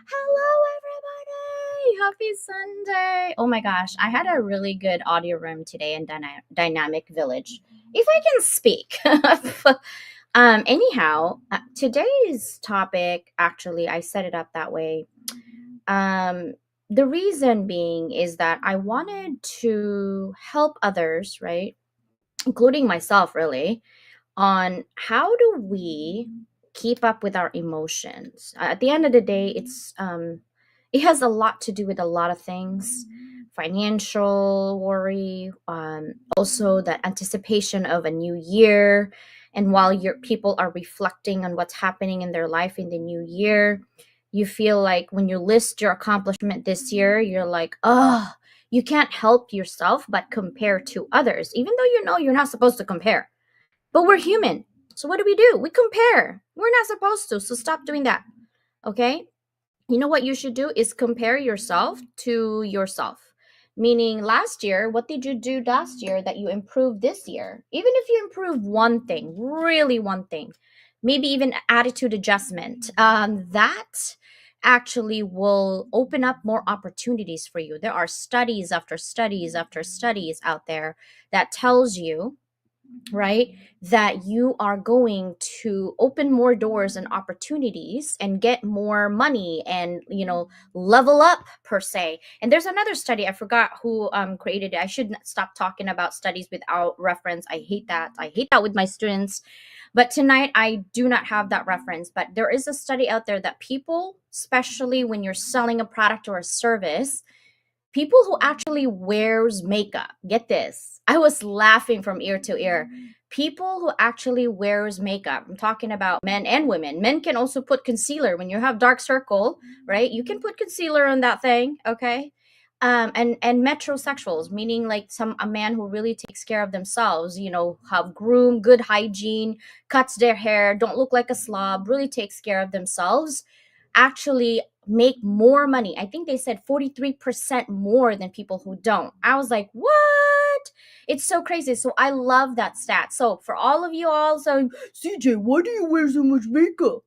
Hello, everybody! Happy Sunday! Oh my gosh, I had a really good audio room today in Dynamic Village. If I can speak. Anyhow, today's topic, actually, I set it up that way. Um, the reason being is that I wanted to help others, right? Including myself, really, on how do we keep up with our emotions. At the end of the day, it has a lot to do with a lot of things, financial worry, also the anticipation of a new year, and while your people are reflecting on what's happening in their life in the new year, you feel like when you list your accomplishment this year, you're like, oh, you can't help yourself but compare to others, even though you know you're not supposed to compare, but we're human. So what do? We compare. We're not supposed to. So stop doing that. Okay? You know what you should do is compare yourself to yourself. Meaning last year, what did you do last year that you improved this year? Even if you improve one thing, really one thing, maybe even attitude adjustment, that actually will open up more opportunities for you. There are studies after studies after studies out there that tells you, right, that you are going to open more doors and opportunities and get more money and, level up per se. And there's another study, I forgot who created it. I should stop talking about studies without reference. I hate that with my students, but tonight I do not have that reference. But there is a study out there that people, especially when you're selling a product or a service, people who actually wears makeup, get this, I was laughing from ear to ear. People who actually wears makeup, I'm talking about men and women. Men can also put concealer when you have dark circle, right? You can put concealer on that thing, okay? And metrosexuals, meaning like a man who really takes care of themselves, have groom, good hygiene, cuts their hair, don't look like a slob, really takes care of themselves, actually make more money. I think they said 43% more than people who don't. I was like, what? It's so crazy. So I love that stat. So for all of you all saying, CJ, why do you wear so much makeup?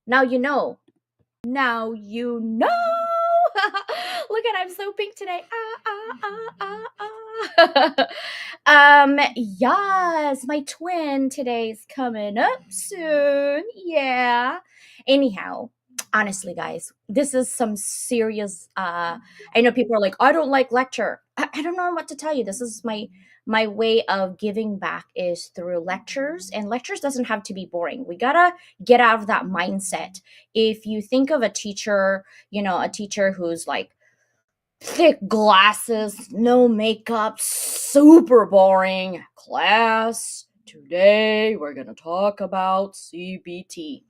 Now you know. Now you know. Look at, I'm so pink today. Yes, my twin today's coming up soon. Yeah. Anyhow, honestly, guys, this is some serious. I know people are like, I don't like lecture. I don't know what to tell you. This is my way of giving back is through lectures, and lectures doesn't have to be boring. We gotta get out of that mindset. If you think of a teacher, a teacher who's like thick glasses, no makeup, super boring class, Today we're gonna talk about CBT.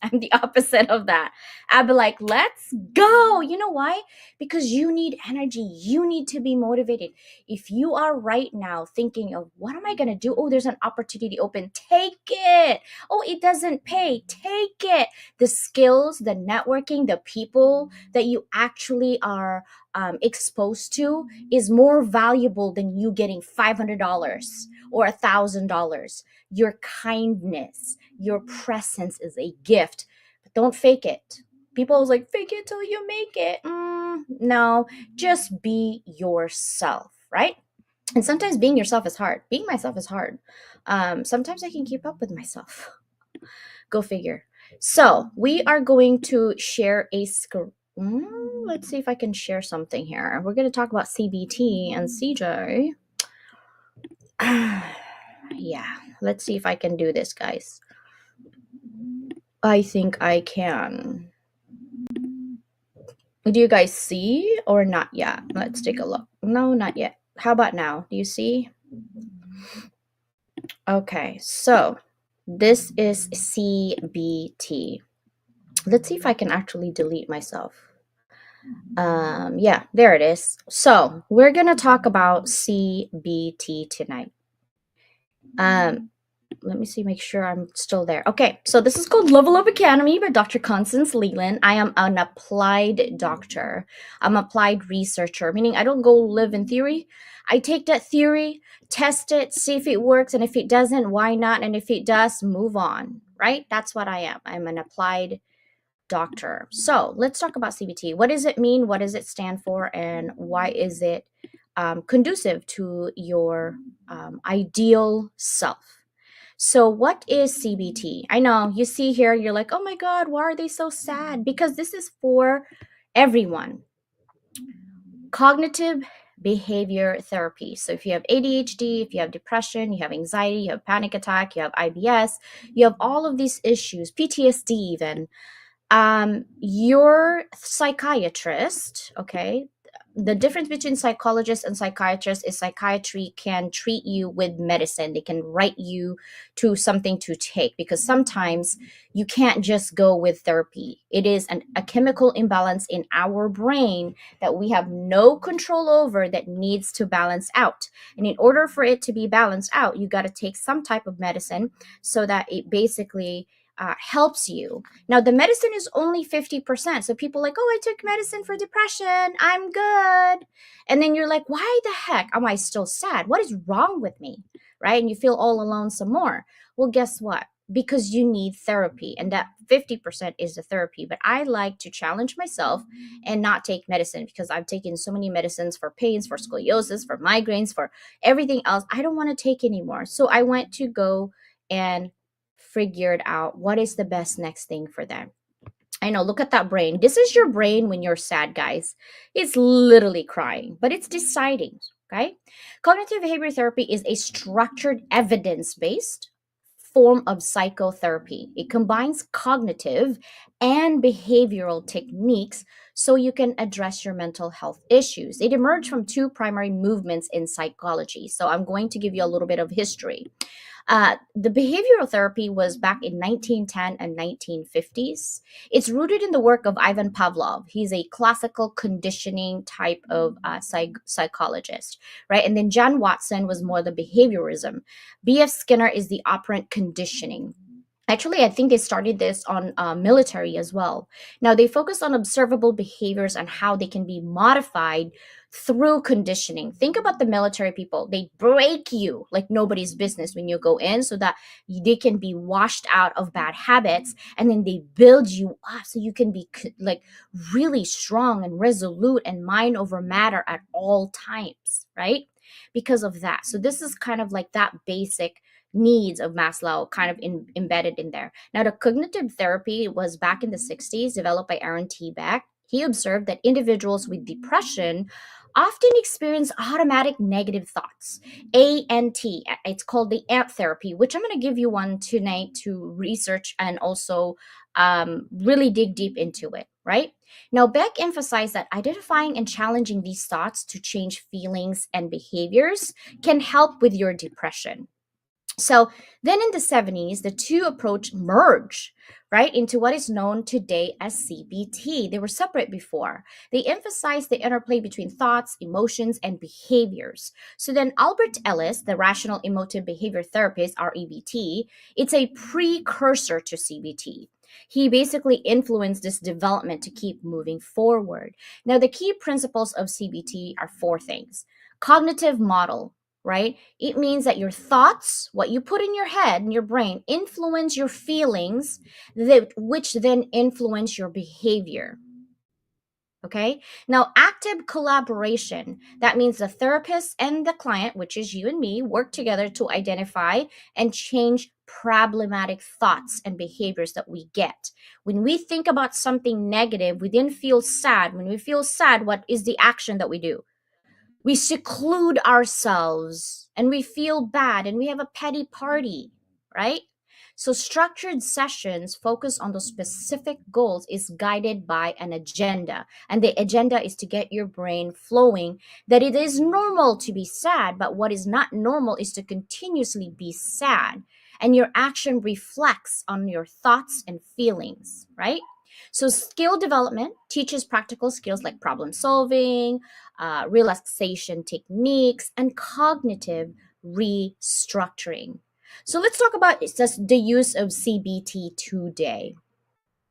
I'm the opposite of that. I'd be like, let's go. You know why? Because you need energy. You need to be motivated. If you are right now thinking of what am I gonna do? Oh, there's an opportunity open. Take it. Oh, it doesn't pay. Take it. The skills, the networking, the people that you actually are exposed to is more valuable than you getting $500 or $1,000. Your kindness, your presence is a gift. But don't fake it. People always like, fake it till you make it. No, just be yourself, right? And sometimes being yourself is hard. Being myself is hard. Sometimes I can keep up with myself. Go figure. So we are going to share a screen. Let's see if I can share something here. We're going to talk about CBT and CJ. Yeah, let's see if I can do this, guys. I think I can. Do you guys see or not yet? Let's take a look. No, not yet. How about now? Do you see? Okay, so this is CBT. Let's see if I can actually delete myself. Yeah, there it is. So we're gonna talk about CBT tonight. Let me see, make sure I'm still there. Okay, so this is called Level Up Academy by Dr. Constance Leland. I am an applied doctor. I'm an applied researcher, meaning I don't go live in theory. I take that theory, test it, see if it works, and if it doesn't, why not? And if it does, move on, right? That's what I am. I'm an applied doctor. So let's talk about CBT. What does it mean? What does it stand for? And why is it conducive to your ideal self? So, what is CBT? I know you see here, you're like, oh my God, why are they so sad? Because this is for everyone. Cognitive behavior therapy. So, if you have ADHD, if you have depression, you have anxiety, you have panic attack, you have IBS, you have all of these issues, PTSD, even, your psychiatrist, okay, the difference between psychologist and psychiatrist is psychiatry can treat you with medicine. They can write you to something to take because sometimes you can't just go with therapy. It is a chemical imbalance in our brain that we have no control over that needs to balance out. And in order for it to be balanced out, you got to take some type of medicine so that it basically helps you. Now, the medicine is only 50%. So people like, oh, I took medicine for depression. I'm good. And then you're like, why the heck am I still sad? What is wrong with me? Right? And you feel all alone some more. Well, guess what? Because you need therapy. And that 50% is the therapy. But I like to challenge myself and not take medicine because I've taken so many medicines for pains, for scoliosis, for migraines, for everything else. I don't want to take anymore. So I went to go and figured out what is the best next thing for them. I know, look at that brain. This is your brain when you're sad, guys. It's literally crying, but it's deciding, okay? Cognitive behavior therapy is a structured, evidence based form of psychotherapy. It combines cognitive and behavioral techniques so you can address your mental health issues. It emerged from two primary movements in psychology. So I'm going to give you a little bit of history. The behavioral therapy was back in 1910 and 1950s. It's rooted in the work of Ivan Pavlov. He's a classical conditioning type of psychologist, right? And then John Watson was more the behaviorism. B.F. Skinner is the operant conditioning. Actually, I think they started this on military as well. Now, they focus on observable behaviors and how they can be modified through conditioning. Think about the military people. They break you like nobody's business when you go in so that they can be washed out of bad habits, and then they build you up so you can be like really strong and resolute and mind over matter at all times, right? Because of that. So this is kind of like that basic needs of Maslow kind of embedded in there. Now, the cognitive therapy was back in the 60s, developed by Aaron T. Beck. He observed that individuals with depression often experience automatic negative thoughts. ANT, it's called the ANT therapy, which I'm going to give you one tonight to research and also really dig deep into it, right? Now, Beck emphasized that identifying and challenging these thoughts to change feelings and behaviors can help with your depression. So then in the 70s, the two approach merge, right, into what is known today as CBT. They were separate before. They emphasized the interplay between thoughts, emotions, and behaviors. So then Albert Ellis, the rational emotive behavior therapist, REBT, it's a precursor to CBT. He basically influenced this development to keep moving forward. Now, the key principles of CBT are four things: cognitive model, right? It means that your thoughts, what you put in your head and your brain, influence your feelings, which then influence your behavior. Okay. Now, active collaboration. That means the therapist and the client, which is you and me, work together to identify and change problematic thoughts and behaviors that we get. When we think about something negative, we then feel sad. When we feel sad, what is the action that we do? We seclude ourselves and we feel bad and we have a petty party, right? So structured sessions focus on those specific goals is guided by an agenda. And the agenda is to get your brain flowing that it is normal to be sad, but what is not normal is to continuously be sad. And your action reflects on your thoughts and feelings, right? So skill development teaches practical skills like problem solving, relaxation techniques, and cognitive restructuring. So let's talk about just the use of CBT today.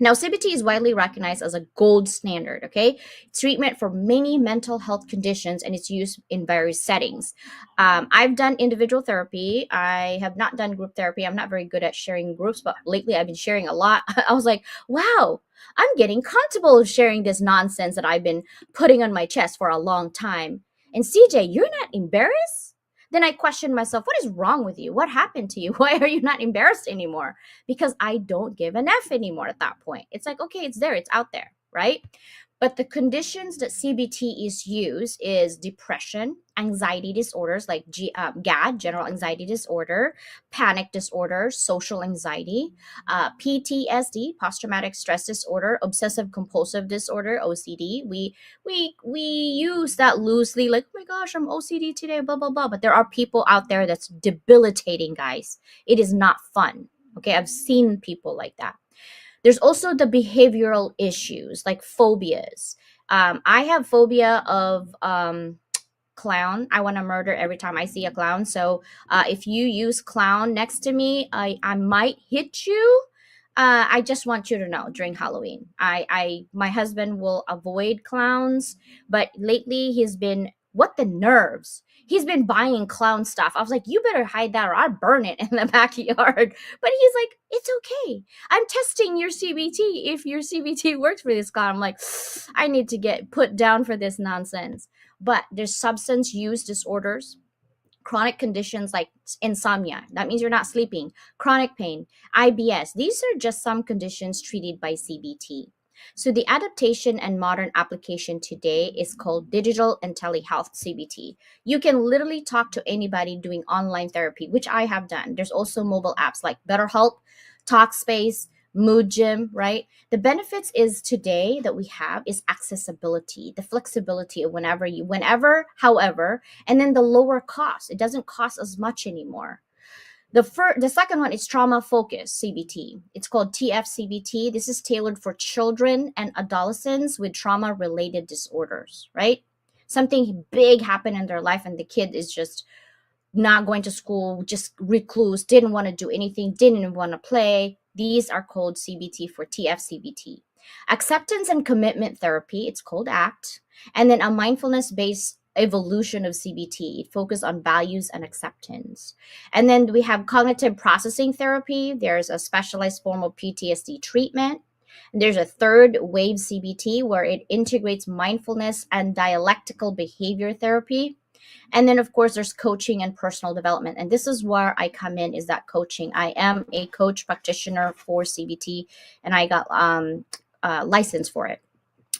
Now, CBT is widely recognized as a gold standard, okay? Treatment for many mental health conditions and it's used in various settings. I've done individual therapy. I have not done group therapy. I'm not very good at sharing groups, but lately I've been sharing a lot. I was like, wow, I'm getting comfortable sharing this nonsense that I've been putting on my chest for a long time. And CJ, you're not embarrassed? Then I questioned myself, what is wrong with you? What happened to you? Why are you not embarrassed anymore? Because I don't give an F anymore at that point. It's like, okay, it's there, it's out there, right? But the conditions that CBT is used is depression, anxiety disorders like GAD, general anxiety disorder, panic disorder, social anxiety, PTSD, post-traumatic stress disorder, obsessive compulsive disorder, OCD. We use that loosely, like, oh my gosh, I'm OCD today, blah blah blah. But there are people out there that's debilitating, guys. It is not fun. Okay, I've seen people like that. There's also the behavioral issues like phobias. I have phobia of clown. I want to murder every time I see a clown. So if you use clown next to me, I might hit you. I just want you to know during Halloween, my husband will avoid clowns, but lately he's been, what the nerves? He's been buying clown stuff. I was like, you better hide that or I'll burn it in the backyard. But he's like, it's okay. I'm testing your CBT. If your CBT works for this clown, I'm like, I need to get put down for this nonsense. But there's substance use disorders, chronic conditions like insomnia. That means you're not sleeping. Chronic pain, IBS. These are just some conditions treated by CBT. So the adaptation and modern application today is called digital and telehealth CBT. You can literally talk to anybody doing online therapy, which I have done. There's also mobile apps like BetterHelp, Talkspace, Mood Gym, right? The benefits is today that we have is accessibility, the flexibility of however, and then the lower cost. It doesn't cost as much anymore. The second one is trauma focused CBT. It's called TFCBT. This is tailored for children and adolescents with trauma related disorders, right? Something big happened in their life and the kid is just not going to school, just recluse, didn't want to do anything, didn't want to play. These are called CBT for TFCBT. Acceptance and commitment therapy, it's called ACT. And then a mindfulness based evolution of CBT. It focuses on values and acceptance. And then we have cognitive processing therapy. There's a specialized form of PTSD treatment. And there's a third wave CBT where it integrates mindfulness and dialectical behavior therapy. And then of course there's coaching and personal development. And this is where I come in, is that coaching. I am a coach practitioner for CBT and I got license for it.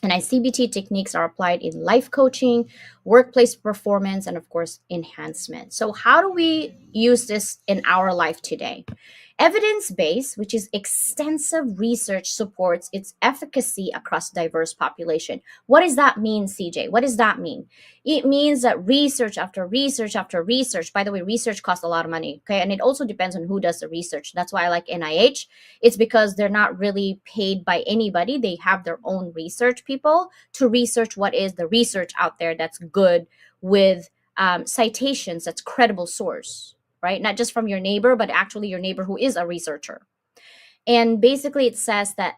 And CBT techniques are applied in life coaching, workplace performance, and of course enhancement. So how do we use this in our life today? Evidence based, which is extensive research, supports its efficacy across diverse population. What does that mean, CJ? What does that mean? It means that research after research after research, by the way, research costs a lot of money, okay? And it also depends on who does the research. That's why I like NIH. It's because they're not really paid by anybody. They have their own research people to research what is the research out there that's good with citations, that's credible source, right? Not just from your neighbor, but actually your neighbor who is a researcher. And basically, it says that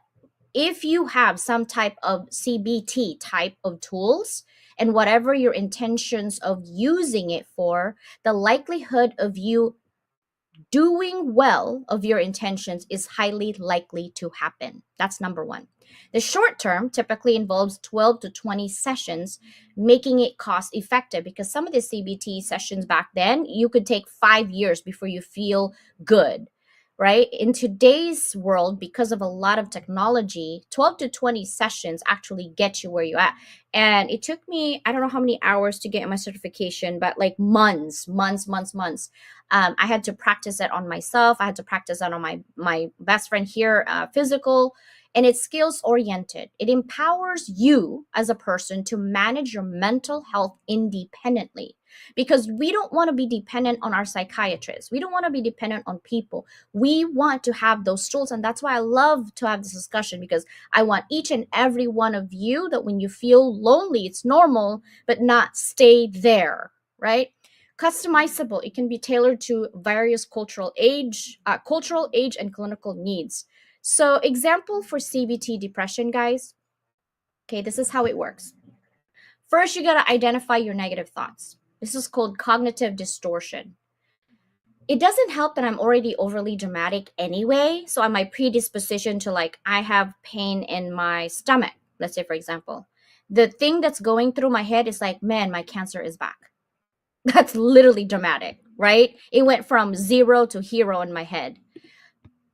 if you have some type of CBT type of tools and whatever your intentions of using it for, the likelihood of you doing well of your intentions is highly likely to happen. That's number one. The short term typically involves 12 to 20 sessions, making it cost effective because some of the CBT sessions back then, you could take 5 years before you feel good, right? In today's world, because of a lot of technology, 12 to 20 sessions actually get you where you're at. And it took me, I don't know how many hours to get my certification, but like months. I had to practice it on myself. I had to practice it on my best friend here, physical. And it's skills oriented. It empowers you as a person to manage your mental health independently because we don't want to be dependent on our psychiatrists. We don't want to be dependent on people. We want to have those tools. And that's why I love to have this discussion because I want each and every one of you that when you feel lonely, it's normal, but not stay there, right? Customizable. It can be tailored to various cultural age and clinical needs. So, example for CBT depression, guys. Okay, this is how it works. First, you got to identify your negative thoughts. This is called cognitive distortion. It doesn't help that I'm already overly dramatic anyway. So, on my predisposition to like, I have pain in my stomach, let's say, for example, the thing that's going through my head is like, man, my cancer is back. That's literally dramatic, right? It went from zero to hero in my head.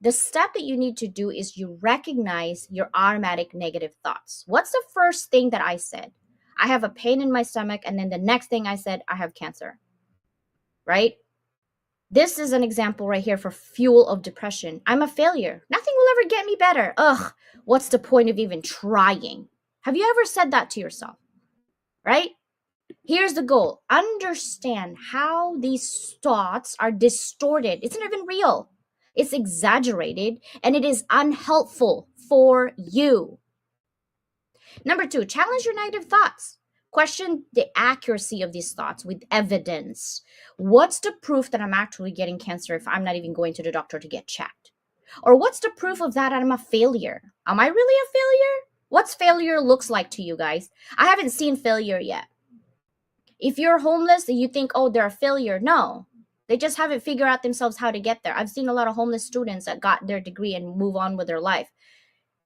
The step that you need to do is you recognize your automatic negative thoughts. What's the first thing that I said? I have a pain in my stomach. And then the next thing I said, I have cancer, right? This is an example right here for fuel of depression. I'm a failure. Nothing will ever get me better. Ugh, what's the point of even trying? Have you ever said that to yourself, right? Here's the goal. Understand how these thoughts are distorted. It's not even real. It's exaggerated and it is unhelpful for you. Number two, challenge your negative thoughts. Question the accuracy of these thoughts with evidence. What's the proof that I'm actually getting cancer if I'm not even going to the doctor to get checked? Or what's the proof of that I'm a failure? Am I really a failure? What's failure looks like to you guys? I haven't seen failure yet. If you're homeless and you think, oh, they're a failure, no. They just haven't figured out themselves how to get there. I've seen a lot of homeless students that got their degree and move on with their life.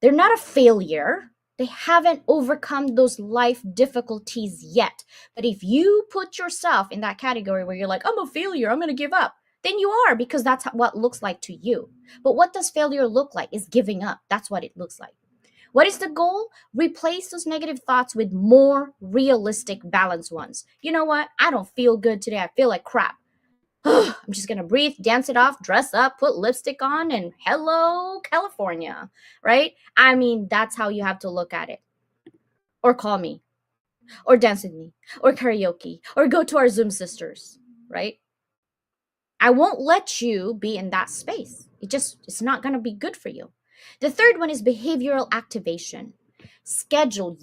They're not a failure. They haven't overcome those life difficulties yet. But if you put yourself in that category where you're like, I'm a failure, I'm going to give up, then you are, because that's what it looks like to you. But what does failure look like? Is giving up. That's what it looks like. What is the goal? Replace those negative thoughts with more realistic, balanced ones. You know what? I don't feel good today. I feel like crap. I'm just going to breathe, dance it off, dress up, put lipstick on, and hello, California, right? I mean, that's how you have to look at it. Or call me, or dance with me, or karaoke, or go to our Zoom sisters, right? I won't let you be in that space. It's not going to be good for you. The third one is behavioral activation. Schedule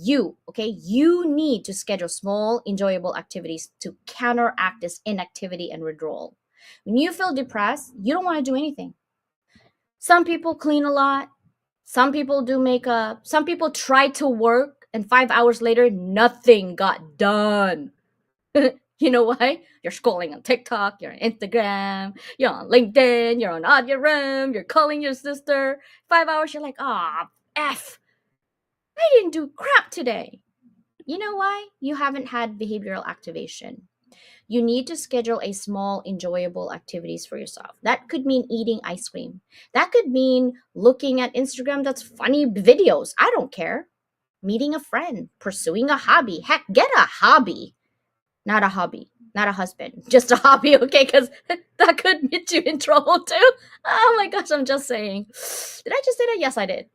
okay? You need to schedule small, enjoyable activities to counteract this inactivity and withdrawal. When you feel depressed, you don't want to do anything. Some people clean a lot. Some people do makeup. Some people try to work, and 5 hours later, nothing got done. You know why? You're scrolling on TikTok, you're on Instagram, you're on LinkedIn, you're on Audio Room, you're calling your sister. 5 hours, you're like, F. I didn't do crap today. You know why? You haven't had behavioral activation. You need to schedule a small, enjoyable activities for yourself. That could mean eating ice cream. That could mean looking at Instagram that's funny videos. I don't care. Meeting a friend, pursuing a hobby. Heck, get a hobby. Not a hobby. not a husband, just a hobby, okay? Because that could get you in trouble too. Oh my gosh, I'm just saying. Did I just say that? Yes, I did.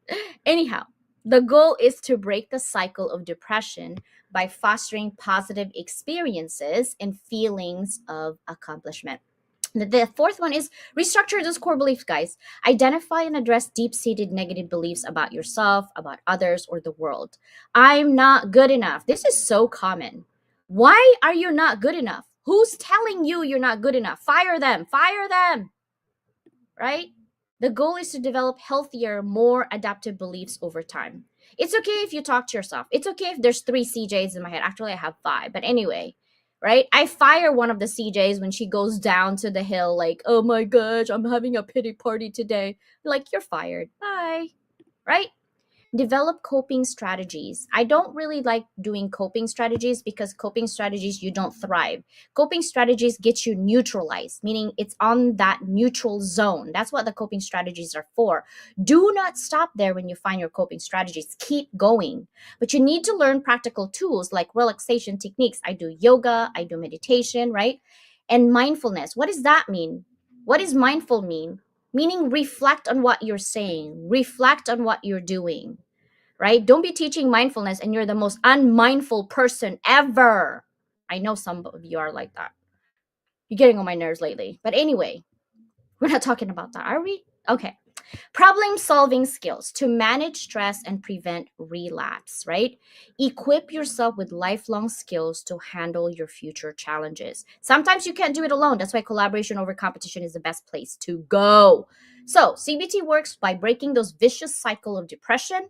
Anyhow, the goal is to break the cycle of depression by fostering positive experiences and feelings of accomplishment. The fourth one is restructure those core beliefs, guys. Identify and address deep seated negative beliefs about yourself, about others, or the world. I'm not good enough. This is so common. Why are you not good enough? Who's telling you you're not good enough? Fire them. Fire them. Right? The goal is to develop healthier, more adaptive beliefs over time. It's okay if you talk to yourself. It's okay if there's three CJs in my head. Actually, I have five. But anyway, right? I fire one of the CJs when she goes down to the hill, like, oh my gosh, I'm having a pity party today. Like, you're fired. Bye. Right? Develop coping strategies. I don't really like doing coping strategies because coping strategies you don't thrive. Coping strategies get you neutralized, meaning it's on that neutral zone. That's what the coping strategies are for. Do not stop there when you find your coping strategies. Keep going. But you need to learn practical tools like relaxation techniques. I do yoga, I do meditation, right? And mindfulness. What does that mean? What does mindful mean? Meaning reflect on what you're saying, reflect on what you're doing, right? Don't be teaching mindfulness and you're the most unmindful person ever. I know some of you are like that. You're getting on my nerves lately. But anyway, we're not talking about that, are we? Okay. Problem solving skills to manage stress and prevent relapse, right? Equip yourself with lifelong skills to handle your future challenges. Sometimes you can't do it alone. That's why collaboration over competition is the best place to go. So, CBT works by breaking those vicious cycle of depression,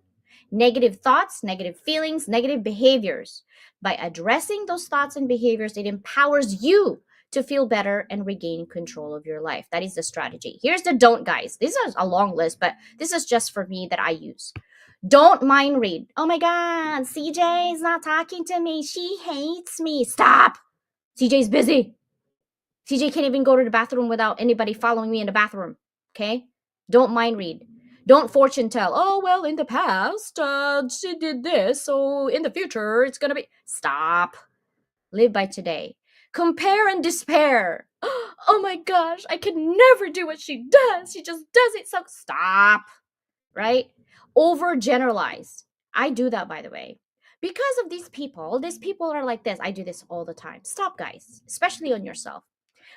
negative thoughts, negative feelings, negative behaviors. By addressing those thoughts and behaviors, it empowers you to feel better and regain control of your life. That is the strategy. Here's the don't, guys. This is a long list, but this is just for me that I use. Don't mind read. Oh my God, CJ is not talking to me. She hates me. Stop. CJ's busy. CJ can't even go to the bathroom without anybody following me in the bathroom. Okay? Don't mind read. Don't fortune tell. Oh, well, in the past, she did this, so in the future, it's going to be. Stop. Live by today. Compare and despair. Oh my gosh, I can never do what she does. She just does it so. Stop. Right? Overgeneralize. I do that, by the way. Because of these people are like this. I do this all the time. Stop, guys, especially on yourself.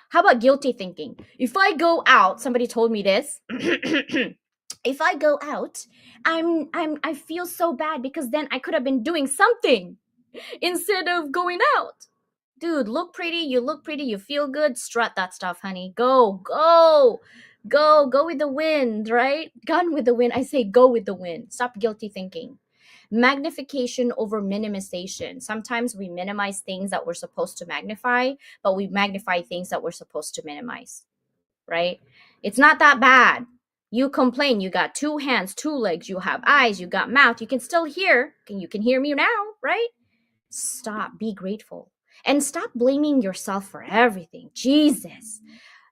How about guilty thinking? If I go out, somebody told me this. If I go out, I feel so bad because then I could have been doing something instead of going out. Dude, look pretty, you feel good, strut that stuff, honey. Go with the wind, right? Gone with the wind. I say go with the wind. Stop guilty thinking. Magnification over minimization. Sometimes we minimize things that we're supposed to magnify, but we magnify things that we're supposed to minimize, right? It's not that bad. You complain, you got two hands, two legs, you have eyes, you got mouth, you can still hear. You can hear me now, right? Stop, be grateful. And stop blaming yourself for everything. Jesus.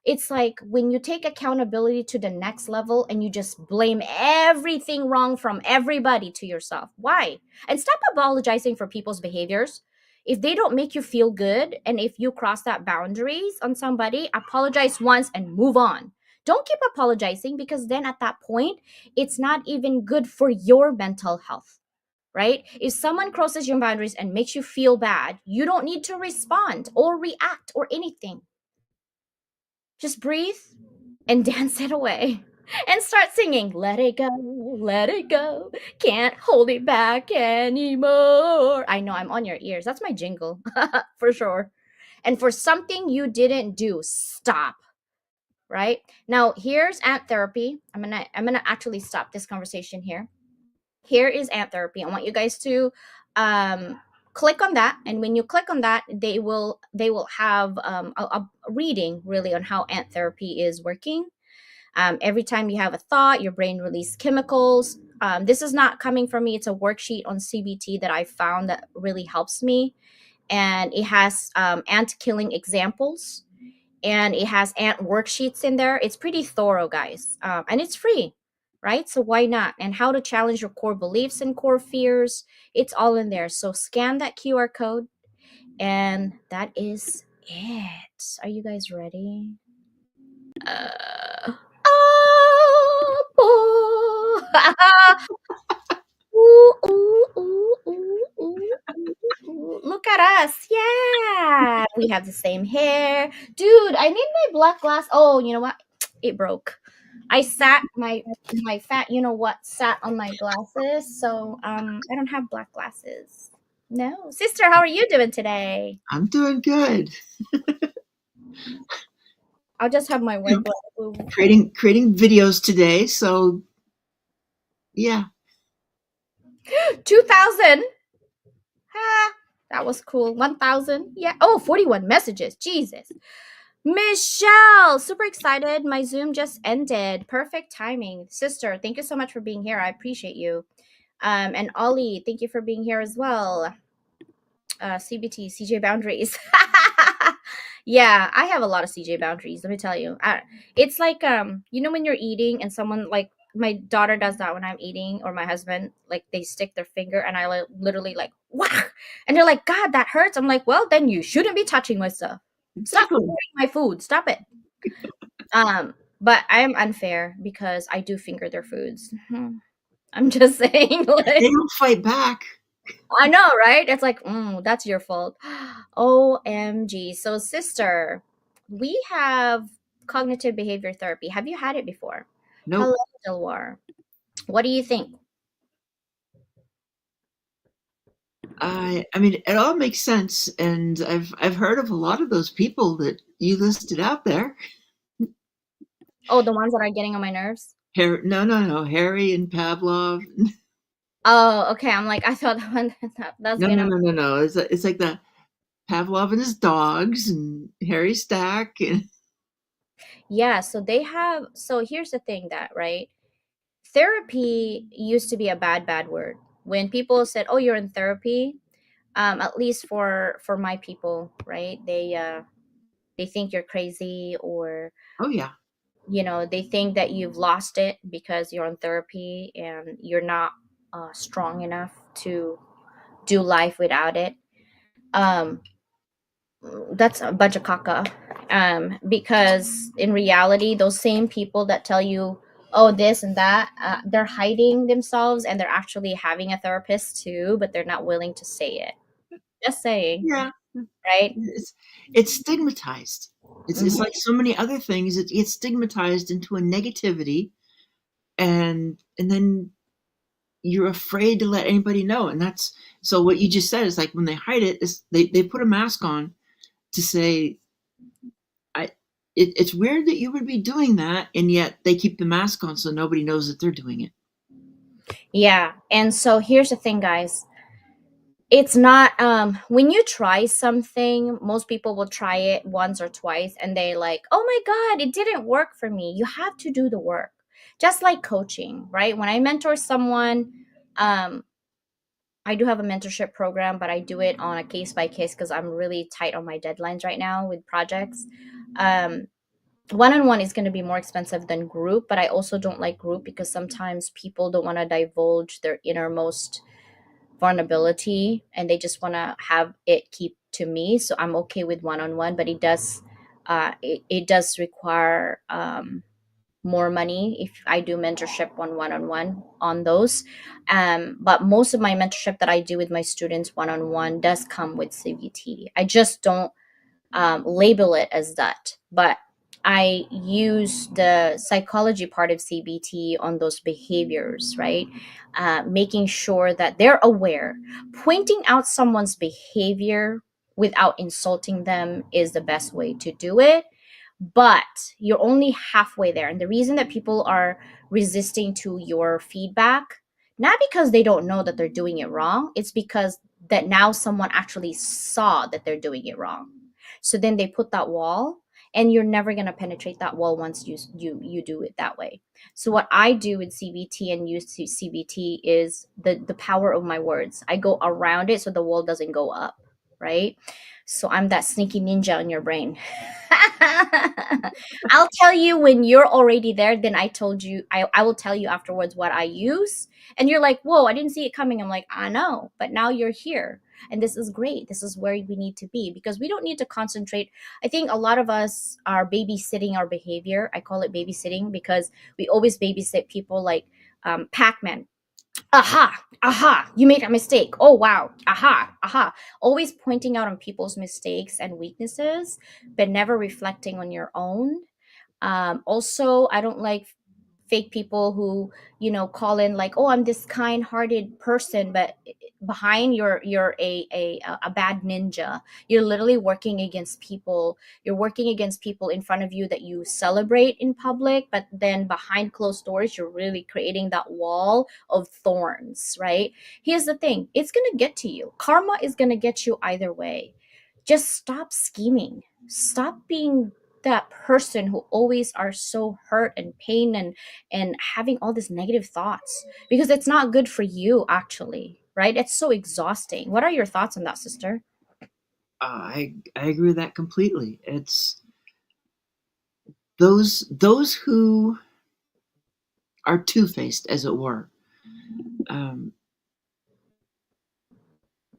It's like when you take accountability to the next level and you just blame everything wrong from everybody to yourself. Why? And stop apologizing for people's behaviors. If they don't make you feel good and if you cross that boundaries on somebody, apologize once and move on. Don't keep apologizing because then at that point, it's not even good for your mental health, right? If someone crosses your boundaries and makes you feel bad, you don't need to respond or react or anything. Just breathe and dance it away and start singing, let it go, can't hold it back anymore. I know I'm on your ears. That's my jingle for sure. And for something you didn't do, stop. Right now, here's ant therapy. I'm gonna actually stop this conversation here. Here is ant therapy. I want you guys to click on that, and when you click on that, they will have a reading really on how ant therapy is working. Every time you have a thought, your brain releases chemicals. This is not coming from me. It's a worksheet on CBT that I found that really helps me, and it has ant killing examples, and it has ant worksheets in there. It's pretty thorough, guys, and it's free, right? So why not? And how to challenge your core beliefs and core fears. It's all in there. So scan that QR code, and that is it. Are you guys ready? Oh, boy. Ooh, ooh, ooh, ooh, ooh, ooh, ooh. Look at us. Yeah. We have the same hair. Dude, I need my black glass. Oh, you know what? It broke. I sat my fat, you know what, sat on my glasses. So I don't have black glasses. No. Sister, how are you doing today? I'm doing good. I'll just have my You know, white glasses. creating videos today. So yeah, 2000. Ah, that was cool. 1000. Yeah. Oh, 41 messages. Jesus. Michelle, super excited. My Zoom just ended. Perfect timing. Sister, thank you so much for being here. I appreciate you. And Ollie, thank you for being here as well. CBT, CJ boundaries. Yeah, I have a lot of CJ boundaries. Let me tell you, it's like you know when you're eating and someone like my daughter does that when I'm eating, or my husband, like they stick their finger and I like literally like whack, and they're like, God, that hurts. I'm like, well, then you shouldn't be touching my stuff. Stop exactly. touching my food. Stop it. But I am unfair because I do finger their foods. I'm just saying, They like. don't fight back. I know, right? It's like, that's your fault. OMG. So, sister, we have cognitive behavior therapy. Have you had it before? Hello, Nope. Dilwar. What do you think? I mean, it all makes sense, and I've heard of a lot of those people that you listed out there. Oh, the ones that are getting on my nerves? No, no, no. Harry and Pavlov. Oh, okay. I'm like, I thought that one that's No, getting no, on. no, no, no. It's like the Pavlov and his dogs and Harry Stack. And Yeah, so they have, so here's the thing that, right? Therapy used to be a bad word. When people said, "Oh, you're in therapy," at least for my people, right? They think you're crazy, or oh yeah, they think that you've lost it because you're in therapy and you're not strong enough to do life without it. um that's a bunch of caca. Because in reality, those same people that tell you, oh, this and that, they're hiding themselves, and they're actually having a therapist too, but they're not willing to say it. Just saying. yeah. Right. It's stigmatized. It's like Mhm. so many other things. It gets stigmatized into a negativity, and then you're afraid to let anybody know. And that's so what you just said is like when they hide it, is they put a mask on to say, I. It's weird that you would be doing that, and yet they keep the mask on so nobody knows that they're doing it. Yeah, and so here's the thing, guys. It's not when you try something, most people will try it once or twice and they like, oh my god, it didn't work for me. You have to do the work. Just like coaching, right? When I mentor someone, um I do have a mentorship program, but I do it on a case by case because I'm really tight on my deadlines right now with projects. um One-on-one is going to be more expensive than group, but I also don't like group because sometimes people don't want to divulge their innermost vulnerability and they just want to have it keep to me. So I'm okay with one-on-one, but it does require more money if I do mentorship one-on-one on those. But most of my mentorship that I do with my students one-on-one does come with CBT. I just don't label it as that, but I use the psychology part of CBT on those behaviors, right? Making sure that they're aware. Pointing out someone's behavior without insulting them is the best way to do it, but you're only halfway there. And the reason that people are resisting to your feedback, not because they don't know that they're doing it wrong, it's because that now someone actually saw that they're doing it wrong. So then they put that wall, and you're never going to penetrate that wall once you do it that way. So what I do with CBT and use CBT is the power of my words. I go around it so the wall doesn't go up. right? So I'm that sneaky ninja in your brain. I'll tell you when you're already there, then I will tell you afterwards what I use. And you're like, whoa, I didn't see it coming. I'm like, I know, but now you're here. And this is great. This is where we need to be because we don't need to concentrate. I think a lot of us are babysitting our behavior. I call it babysitting because we always babysit people like Pac-Man. Aha, aha, you made a mistake. Oh, wow. Aha, aha. Always pointing out on people's mistakes and weaknesses, but never reflecting on your own. Also, I don't like fake people who, call in like, oh, I'm this kind-hearted person, but behind you're a bad ninja. You're literally working against people. You're working against people in front of you that you celebrate in public, but then behind closed doors you're really creating that wall of thorns, right? Here's the thing, it's going to get to you. Karma is going to get you either way. Just stop scheming. Stop being that person who always are so hurt and pain and having all these negative thoughts because it's not good for you actually, right? It's so exhausting. What are your thoughts on that, sister? I agree with that completely. It's those who are two faced, as it were. Um,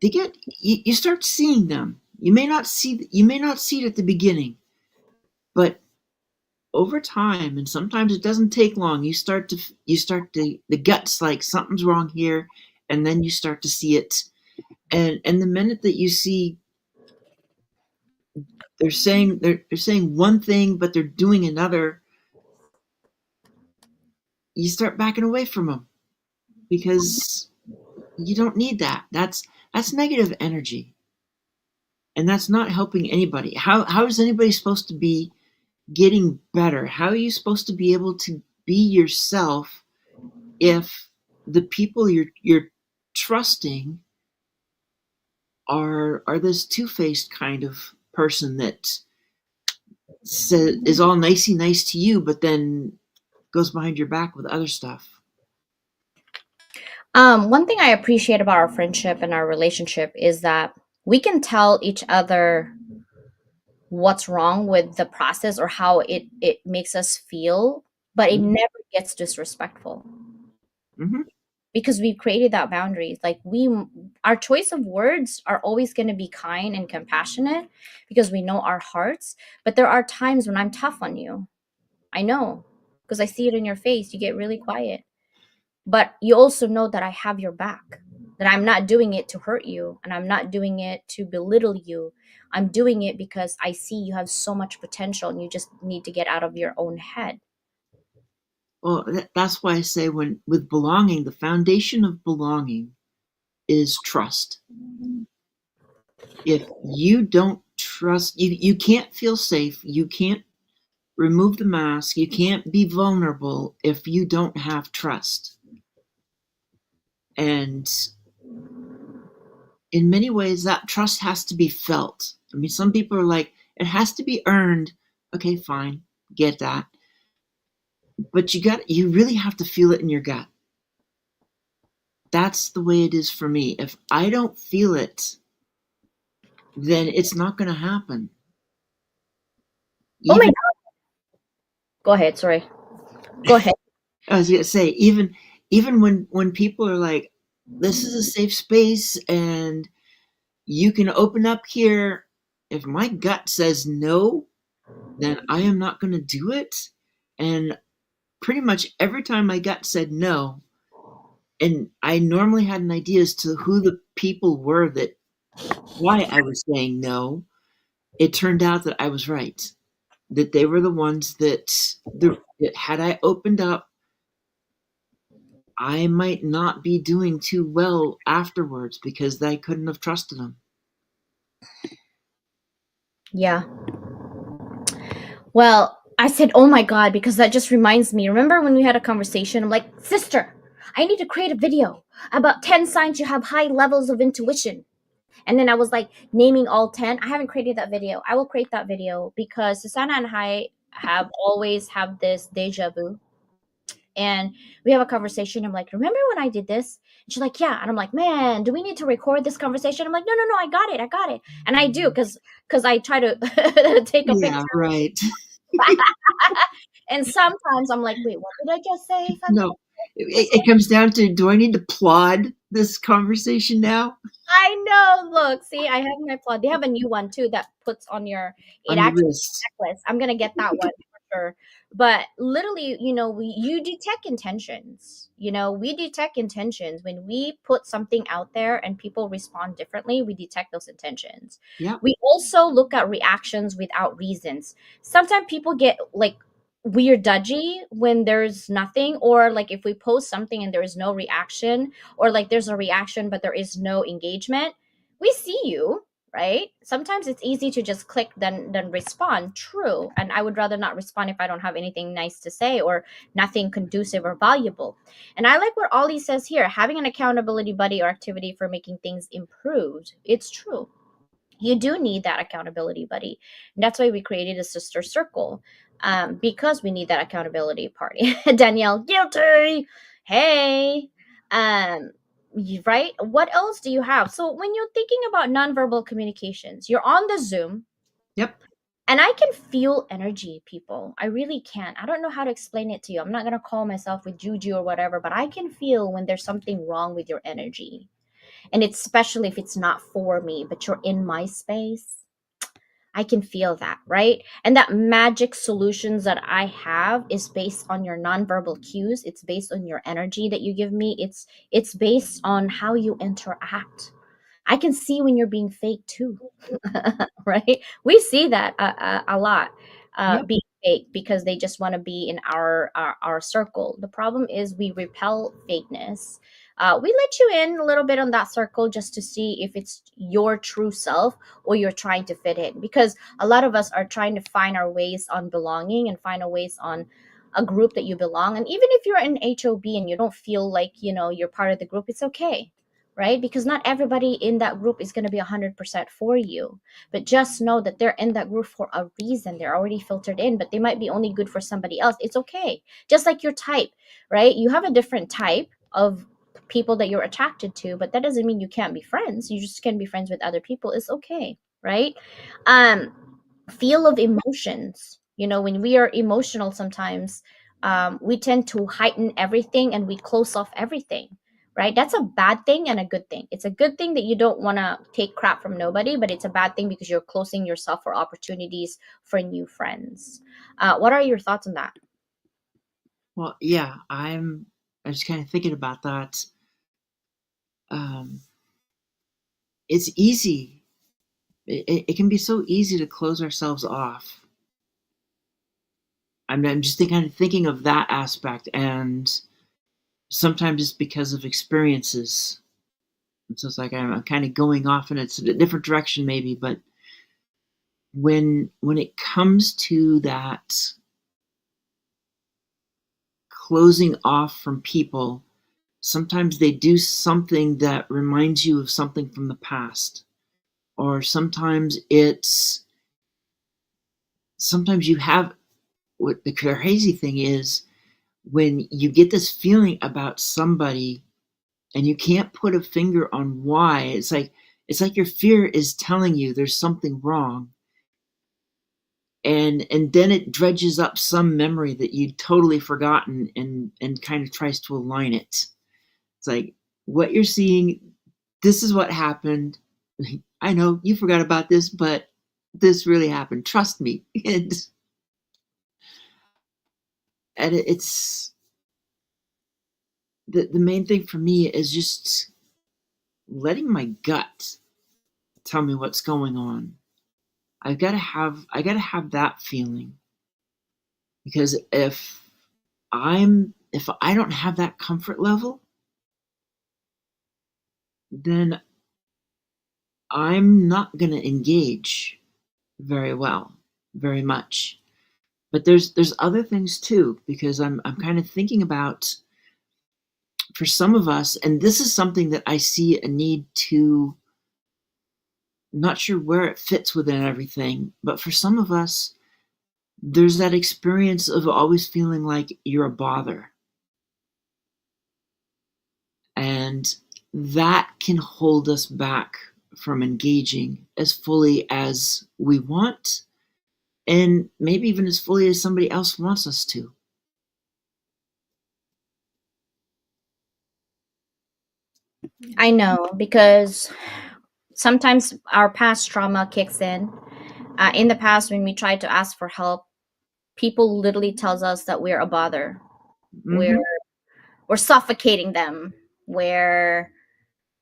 they get you start seeing them. You may not see it at the beginning, but over time, and sometimes it doesn't take long. You start to the guts like something's wrong here, and then you start to see it. And the minute that you see they're saying one thing, but they're doing another, you start backing away from them because you don't need that. That's negative energy, and that's not helping anybody. How is anybody supposed to be getting better? How are you supposed to be able to be yourself if the people you're trusting are this two-faced kind of person that is all nicey nice to you, but then goes behind your back with other stuff. One thing I appreciate about our friendship and our relationship is that we can tell each other what's wrong with the process or how it makes us feel, but it Mm-hmm. never gets disrespectful Mm-hmm. because we've created that boundaries. Like our choice of words are always going to be kind and compassionate because we know our hearts, but there are times when I'm tough on you. I know because I see it in your face. You get really quiet. But you also know that I have your back, that I'm not doing it to hurt you and I'm not doing it to belittle you. I'm doing it because I see you have so much potential and you just need to get out of your own head. Well, that's why I say when with belonging, the foundation of belonging is trust. If you don't trust, you can't feel safe. You can't remove the mask. You can't be vulnerable if you don't have trust. And in many ways, that trust has to be felt. I mean, some people are like, it has to be earned. Okay, fine, get that. But you really have to feel it in your gut. That's the way it is for me. If I don't feel it, then it's not going to happen. Oh my Even God. Go ahead. Sorry. Go ahead. I was going to say, even when people are like, "This is a safe space and you can open up here," if my gut says no, then I am not going to do it. And pretty much every time my gut said no, and I normally had an idea as to who the people were that why I was saying no, it turned out that I was right. That they were the ones that had I opened up, I might not be doing too well afterwards because I couldn't have trusted them. Yeah. Well, I said, oh my God, because that just reminds me. Remember when we had a conversation? I'm like, sister, I need to create a video about 10 signs you have high levels of intuition. And then I was like naming all 10. I haven't created that video. I will create that video because Susanna and I have always have this deja vu. And we have a conversation. I'm like, remember when I did this? And she's like, yeah. And I'm like, man, do we need to record this conversation? I'm like, no, no, no, I got it. And I do, because I try to take a Yeah, picture. right. And sometimes I'm like, wait, what did I just say? Something. No, it comes down to, do I need to plod this conversation now I know. Look, see, I have my plot. They have a new one too that puts on your. It on your actually wrist? necklace. I'm gonna get that one for sure. But literally, you detect intentions. We detect intentions when we put something out there and people respond differently. We detect those intentions. Yep, We also look at reactions without reasons. Sometimes people get like weird dudgy when there's nothing, or like if we post something and there is no reaction, or like there's a reaction but there is no engagement. We see you, right? Sometimes it's easy to just click than respond. True. And I would rather not respond if I don't have anything nice to say or nothing conducive or valuable. And I like what Ollie says here, having an accountability buddy or activity for making things improved. It's true. You do need that accountability buddy. And that's why we created a sister circle, because we need that accountability party. Danielle, guilty. Hey. Right, what else do you have? So when you're thinking about nonverbal communications, you're on the Zoom, yep. and I can feel energy, people. I really can. I don't know how to explain it to you. I'm not going to call myself with juju or whatever, but I can feel when there's something wrong with your energy. And it's especially if it's not for me, but you're in my space. I can feel that, right? And that magic solutions that I have is based on your nonverbal cues. It's based on your energy that you give me. It's based on how you interact. I can see when you're being fake too, right? We see that a lot, Yep. being fake because they just want to be in our circle. The problem is we repel fakeness. We let you in a little bit on that circle just to see if it's your true self or you're trying to fit in. Because a lot of us are trying to find our ways on belonging and find our ways on a group that you belong. And even if you're in HOB and you don't feel like you're part of the group, it's okay, right? Because not everybody in that group is going to be 100% for you. But just know that they're in that group for a reason. They're already filtered in, but they might be only good for somebody else. It's okay. Just like your type, right? You have a different type of people that you're attracted to, but that doesn't mean you can't be friends. You just can be friends with other people. It's okay, right? Um, Feel of emotions. When we are emotional, sometimes we tend to heighten everything and we close off everything, right? That's a bad thing and a good thing. It's a good thing that you don't want to take crap from nobody, but it's a bad thing because you're closing yourself for opportunities for new friends. What are your thoughts on that? Well, yeah, I was kind of thinking about that. Um, it's easy. It can be so easy to close ourselves off. I'm just kind of thinking of that aspect, and sometimes it's because of experiences. And so it's like I'm kind of going off in a different direction, maybe. But when it comes to that closing off from people, sometimes they do something that reminds you of something from the past, or sometimes you have, what the crazy thing is, when you get this feeling about somebody and you can't put a finger on why. It's like your fear is telling you there's something wrong, and then it dredges up some memory that you'd totally forgotten, and kind of tries to align it. It's like, what you're seeing, this is what happened. I know you forgot about this, but this really happened, trust me. And it's the main thing for me is just letting my gut tell me what's going on. I gotta have that feeling, because if I don't have that comfort level, then I'm not gonna engage very well, very much. But there's other things too, because I'm kind of thinking about, for some of us, and this is something that I see a need to, not sure where it fits within everything, but for some of us, there's that experience of always feeling like you're a bother. that can hold us back from engaging as fully as we want, and maybe even as fully as somebody else wants us to. I know because sometimes our past trauma kicks in. In the past, when we tried to ask for help, people literally tells us that we're a bother. We're Mm-hmm. we're suffocating them. We're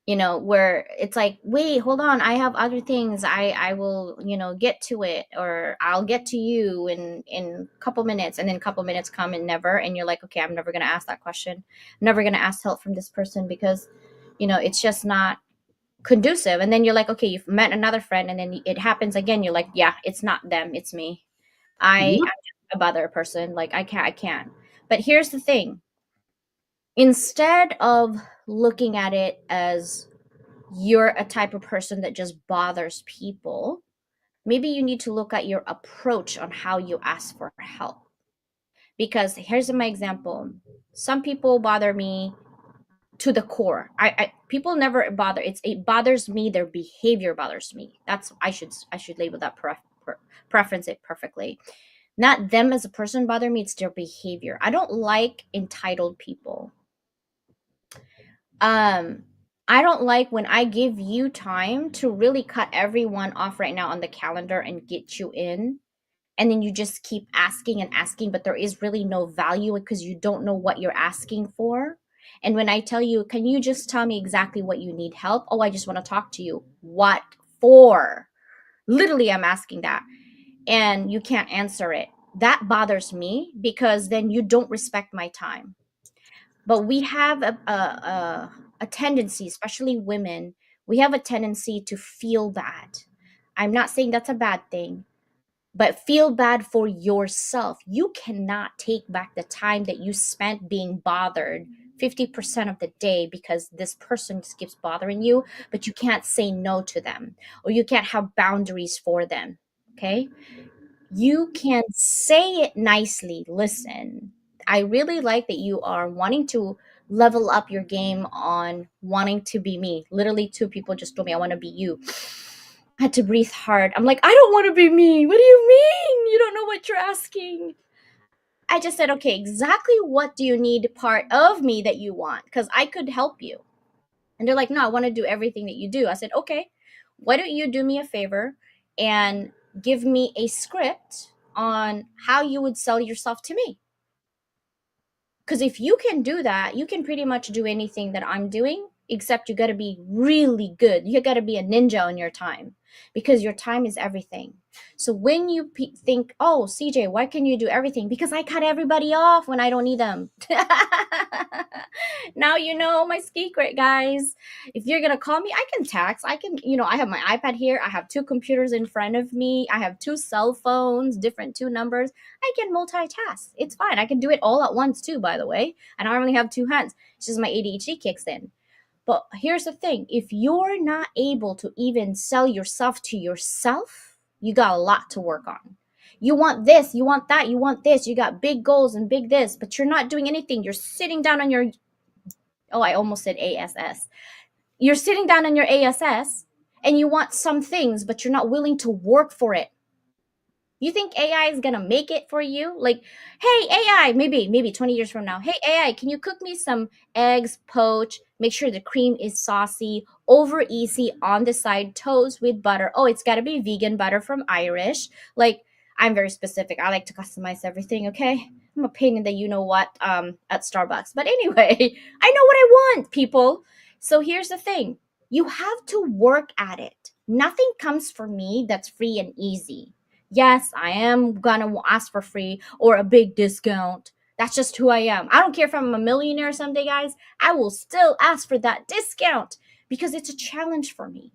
where it's like, wait, hold on, I have other things, I will get to it, or I'll get to you in a couple minutes, and then a couple minutes come and never, and you're like, okay, I'm never going to ask that question. I'm never going to ask help from this person because it's just not conducive. And then you're like, okay, you've met another friend, and then it happens again, you're like, yeah, it's not them, it's me. I'm Yep. just a bother person, like I can't. But here's the thing: instead of looking at it as you're a type of person that just bothers people, maybe you need to look at your approach on how you ask for help. Because here's my example: some people bother me to the core. People never bother. It bothers me. Their behavior bothers me. That's I should label that preference it perfectly. Not them as a person bother me. It's their behavior. I don't like entitled people. um I don't like when I give you time to really cut everyone off right now on the calendar and get you in, and then you just keep asking and asking, but there is really no value because you don't know what you're asking for. And when I tell you, can you just tell me exactly what you need help? Oh, I just want to talk to you. What for? Literally, I'm asking that, and you can't answer it. That bothers me because then you don't respect my time. But we have a tendency, especially women, we have a tendency to feel bad. I'm not saying that's a bad thing, but feel bad for yourself. You cannot take back the time that you spent being bothered 50% of the day because this person just keeps bothering you, but you can't say no to them, or you can't have boundaries for them. Okay? You can say it nicely. Listen, I really like that you are wanting to level up your game on wanting to be me. Literally, two people just told me, I want to be you. I had to breathe hard. I'm like, I don't want to be me. What do you mean? You don't know what you're asking. I just said, okay, exactly what do you need part of me that you want? Because I could help you. And they're like, no, I want to do everything that you do. I said, okay, why don't you do me a favor and give me a script on how you would sell yourself to me? Because if you can do that, you can pretty much do anything that I'm doing, except you got to be really good. You got to be a ninja on your time because your time is everything. So when you think, oh, CJ, why can you do everything? Because I cut everybody off when I don't need them. Now you know my secret, guys. If you're going to call me, I can text. I can, I have my iPad here. I have two computers in front of me. I have two cell phones, different two numbers. I can multitask. It's fine. I can do it all at once too, by the way. And I only have two hands. It's just my ADHD kicks in. But here's the thing: if you're not able to even sell yourself to yourself, you got a lot to work on. You want this, you want that, you want this, you got big goals and big this, but you're not doing anything. You're sitting down on your, oh, I almost said ASS. You're sitting down on your ASS and you want some things, but you're not willing to work for it. You think AI is gonna make it for you? Like, hey AI, maybe 20 years from now, hey AI, can you cook me some eggs poached? Make sure the cream is saucy, over easy on the side, toast with butter. Oh, it's gotta be vegan butter from Irish. Like, I'm very specific. I like to customize everything. Okay, I'm a pain in the you know what at Starbucks. But anyway, I know what I want, people. So here's the thing: you have to work at it. Nothing comes for me that's free and easy. Yes, I am gonna ask for free or a big discount. That's just who I am. I don't care if I'm a millionaire someday, guys. I will still ask for that discount because it's a challenge for me.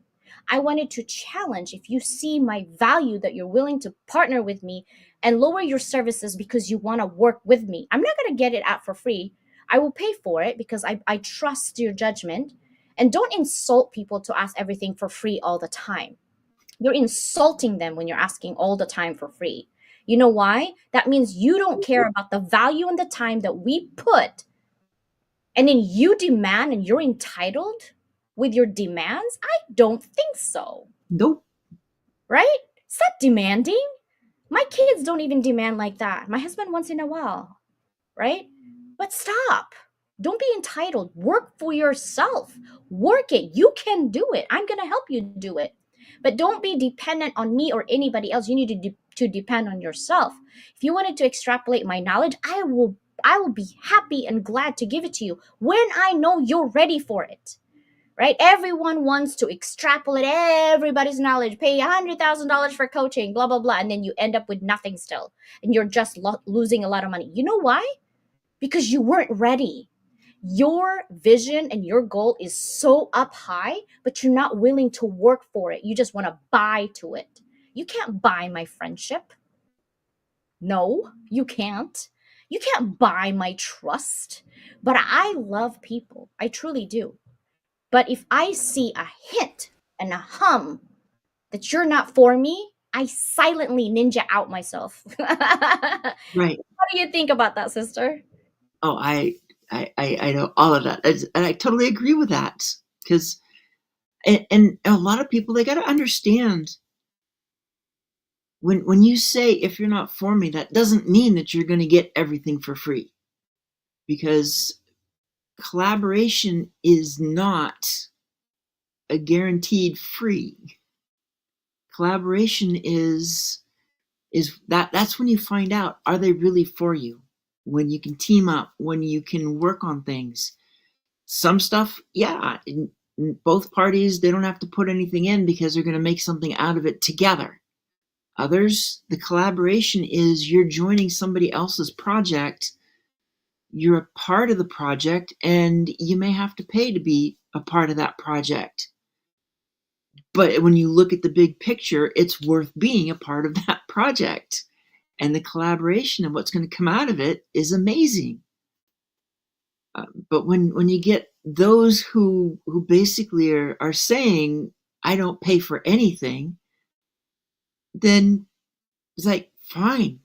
I wanted to challenge if you see my value that you're willing to partner with me and lower your services because you want to work with me. I'm not going to get it out for free. I will pay for it because I trust your judgment. And don't insult people to ask everything for free all the time. You're insulting them when you're asking all the time for free. You know why? That means you don't care about the value and the time that we put, and then you demand and you're entitled. with your demands? I don't think so, Nope. right? Stop demanding. My kids don't even demand like that. My husband once in a while, right? But stop. Don't be entitled. Work for yourself. Work it. You can do it. I'm going to help you do it. But don't be dependent on me or anybody else. You need to depend on yourself. If you wanted to extrapolate my knowledge, I will be happy and glad to give it to you when I know you're ready for it. Right? Everyone wants to extrapolate everybody's knowledge, pay $100,000 for coaching, blah blah blah, and then you end up with nothing still, and you're just losing a lot of money. You know why? Because you weren't ready. Your vision and your goal is so up high, but you're not willing to work for it. You just want to buy to it. You can't buy my friendship. No, you can't. You can't buy my trust. But I love people. I truly do. But if I see a hint and a hum that you're not for me, I silently ninja out myself. What Right. do you think about that, sister? Oh, I know all of that. And I totally agree with that. Because, and a lot of people, they got to understand when you say, if you're not for me, that doesn't mean that you're going to get everything for free. Because collaboration is not a guaranteed free. Collaboration is that's when you find out, are they really for you? When you can team up, when you can work on things. Some stuff, yeah, in both parties, they don't have to put anything in because they're going to make something out of it together. Others, the collaboration is you're joining somebody else's project, you're a part of the project, and you may have to pay to be a part of that project. But when you look at the big picture, it's worth being a part of that project. And the collaboration and what's going to come out of it is amazing. But when you get those who basically are saying, I don't pay for anything, then it's like, fine,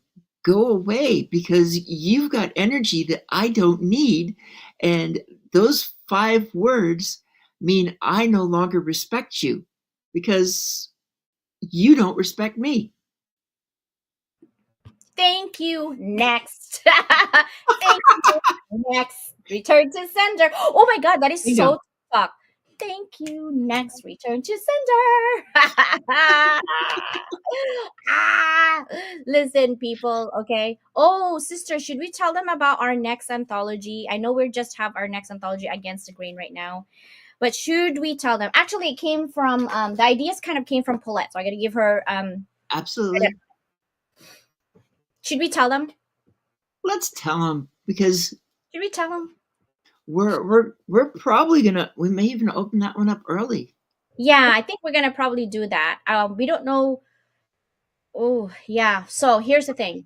go away, because you've got energy that I don't need. And those 5 words mean I no longer respect you because you don't respect me. Thank you. Next. Thank you. Next. Return to sender. Oh my God, that is I know. so TikTok. Thank you. Next. Return to sender. Ah, listen, people. Okay. Oh, sister, should we tell them about our next anthology? I know we just have our next anthology against the grain right now, but should we tell them? Actually, it came from the ideas kind of came from Paulette, so I got to give her credit. Absolutely. Should we tell them? Let's tell them, because Should we tell them? we're probably gonna, we may even open that one up early. Yeah, I think we're gonna probably do that. We don't know. Oh, yeah. So here's the thing.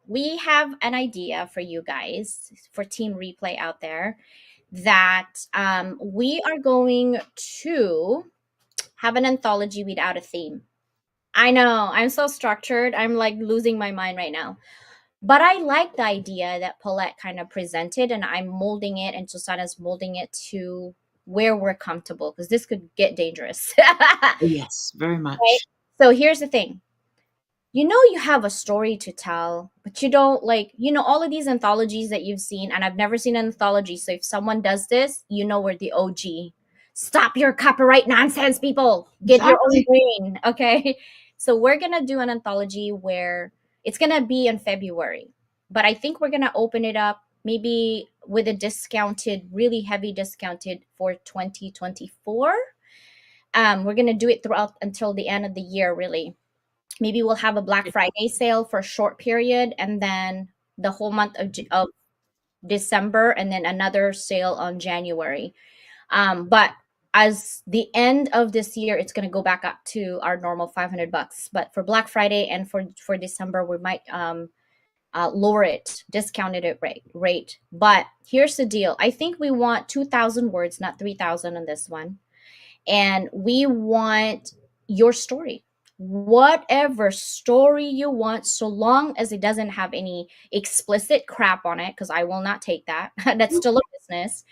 We have an idea for you guys, for Team Replay out there, that we are going to have an anthology without a theme. I know, I'm so structured. I'm like losing my mind right now. But I like the idea that Paulette kind of presented, and I'm molding it, and Susanna's molding it to where we're comfortable, because this could get dangerous. Yes, very Right? much. So here's the thing. You have a story to tell, but you don't, like, all of these anthologies that you've seen, and I've never seen an anthology. So if someone does this, we're the OG. Stop your copyright nonsense, people. Get your own Exactly. brain. Okay. So we're gonna do an anthology where it's gonna be in February. But I think we're gonna open it up maybe with a discounted, really heavy discounted for 2024. We're gonna do it throughout until the end of the year, really. Maybe we'll have a Black Friday sale for a short period, and then the whole month of December, and then another sale on January. But as the end of this year, it's going to go back up to our normal $500. But for Black Friday and for December, we might lower it, discounted it rate. But here's the deal. I think we want 2,000 words, not 3,000 on this one, and we want your story, whatever story you want, so long as it doesn't have any explicit crap on it, because I will not take that. That's still a business.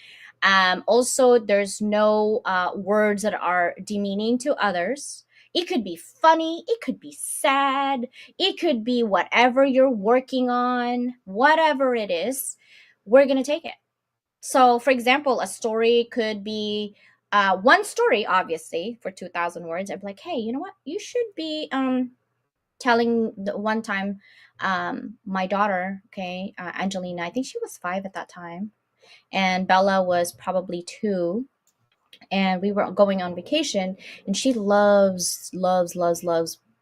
Also, there's no words that are demeaning to others. It could be funny, it could be sad, it could be whatever you're working on, whatever it is, we're going to take it. So, for example, a story could be one story, obviously, for 2,000 words. I'd be like, hey, you know what? You should be telling the one time my daughter, okay, Angelina, I think she was 5 at that time, and Bella was probably 2, and we were going on vacation, and she loves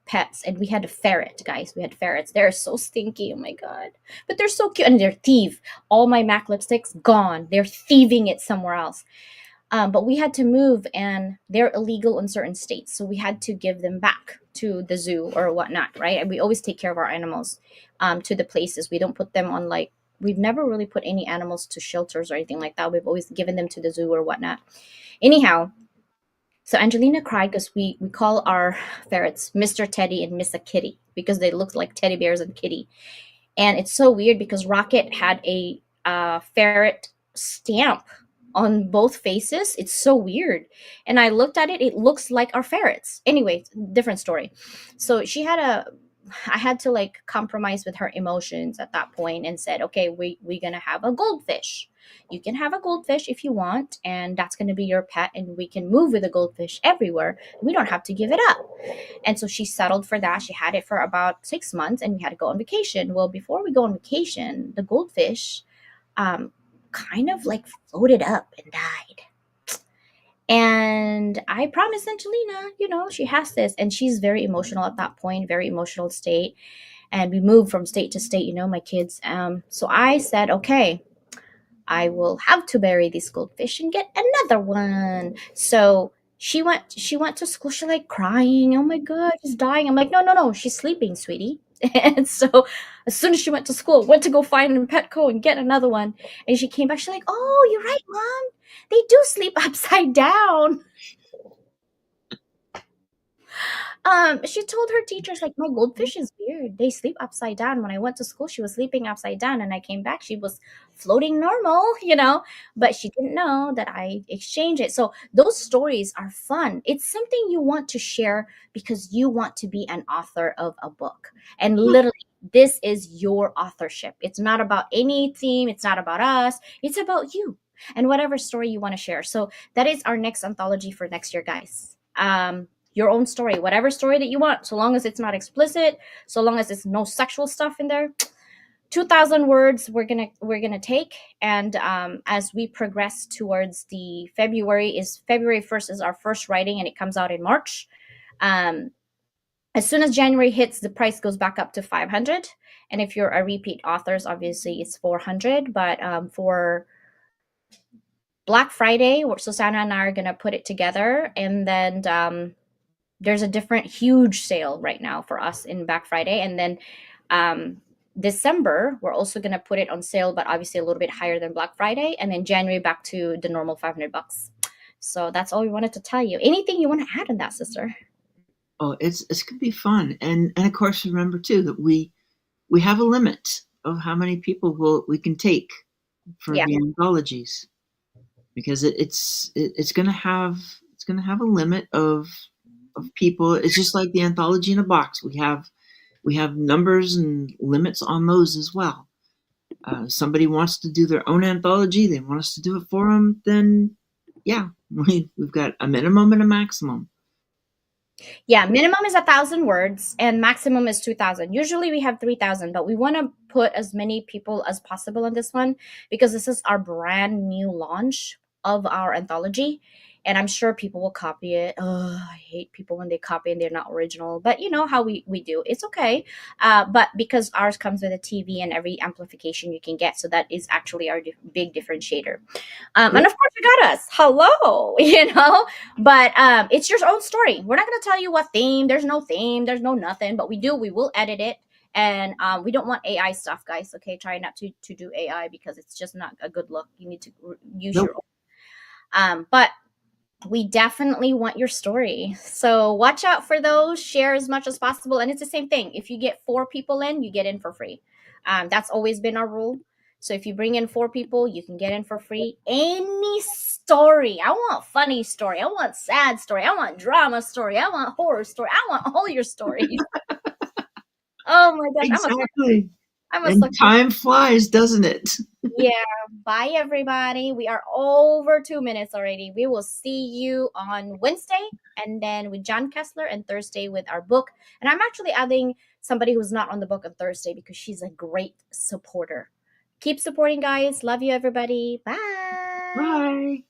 pets, and we had a ferret, guys. We had ferrets. They're so stinky, oh my god, but they're so cute, and they're thief. All my MAC lipsticks gone, they're thieving it somewhere else. But we had to move, and they're illegal in certain states, so we had to give them back to the zoo or whatnot, right? And we always take care of our animals to the places. We don't put them on, like, we've never really put any animals to shelters or anything like that. We've always given them to the zoo or whatnot. Anyhow, so Angelina cried because we call our ferrets Mr. Teddy and Miss Kitty because they look like teddy bears and kitty. And it's so weird because Rocket had a ferret stamp on both faces. It's so weird. And I looked at it, it looks like our ferrets. Anyway, different story. So I had to like compromise with her emotions at that point and said, okay, we're gonna have a goldfish. You can have a goldfish if you want, and that's gonna be your pet, and we can move with a goldfish everywhere. We don't have to give it up. And so she settled for that. She had it for about 6 months, and we had to go on vacation. Well, before we go on vacation, the goldfish um, kind of like floated up and died. And I promised Angelina, she has this. And she's very emotional at that point, very emotional state. And we moved from state to state, my kids. So I said, okay, I will have to bury this goldfish and get another one. So she went to school. She's like crying. Oh my god, she's dying. I'm like, no, no, no, she's sleeping, sweetie. And so as soon as she went to school, went to go find a Petco and get another one. And she came back, she's like, oh, you're right, mom. They do sleep upside down. She told her teachers, like, my goldfish is weird. They sleep upside down. When I went to school, she was sleeping upside down, and I came back, she was floating normal, but she didn't know that I exchanged it. So those stories are fun. It's something you want to share because you want to be an author of a book. And literally, this is your authorship. It's not about any theme, it's not about us, it's about you and whatever story you want to share. So that is our next anthology for next year, guys. Your own story, whatever story that you want, so long as it's not explicit, so long as there's no sexual stuff in there. 2,000 words we're gonna take, and as we progress towards the February 1st is our first writing, and it comes out in March. As soon as January hits, the price goes back up to 500, and if you're a repeat authors, obviously it's 400. But for Black Friday, Susanna and I are gonna put it together, and then there's a different huge sale right now for us in Black Friday. And then December, we're also going to put it on sale, but obviously a little bit higher than Black Friday. And then January back to the normal $500. So that's all we wanted to tell you. Anything you want to add on that, sister? Oh, it's gonna be fun, and of course remember too that we have a limit of how many people we can take for Yeah. the anthologies, because it's gonna have a limit of people. It's just like the anthology in a box. We have numbers and limits on those as well. Somebody wants to do their own anthology, they want us to do it for them, then yeah, we've got a minimum and a maximum. Yeah, minimum is 1,000 words and maximum is 2,000. Usually we have 3,000, but we want to put as many people as possible on this one because this is our brand new launch of our anthology. And I'm sure people will copy it. Oh, I hate people when they copy and they're not original. But you know how we do. It's okay. But because ours comes with a TV and every amplification you can get, so that is actually our big differentiator. And of course, you got us. Hello, but it's your own story. We're not going to tell you what theme. There's no theme. There's no nothing. But we will edit it. And we don't want AI stuff, guys. Okay, try not to do AI because it's just not a good look. You need to use Nope. your own. But we definitely want your story. So watch out for those. Share as much as possible. And it's the same thing. If you get 4 people in, you get in for free. That's always been our rule. So if you bring in 4 people, you can get in for free. Any story. I want funny story. I want sad story. I want drama story. I want horror story. I want all your stories. Oh my gosh, Exactly. I'm a And sucker. time flies, doesn't it? Yeah. Bye everybody. We are over 2 minutes already. We will see you on Wednesday and then with John Kessler and Thursday with our book. And I'm actually adding somebody who's not on the book on Thursday because she's a great supporter. Keep supporting, guys. Love you, everybody. Bye. Bye.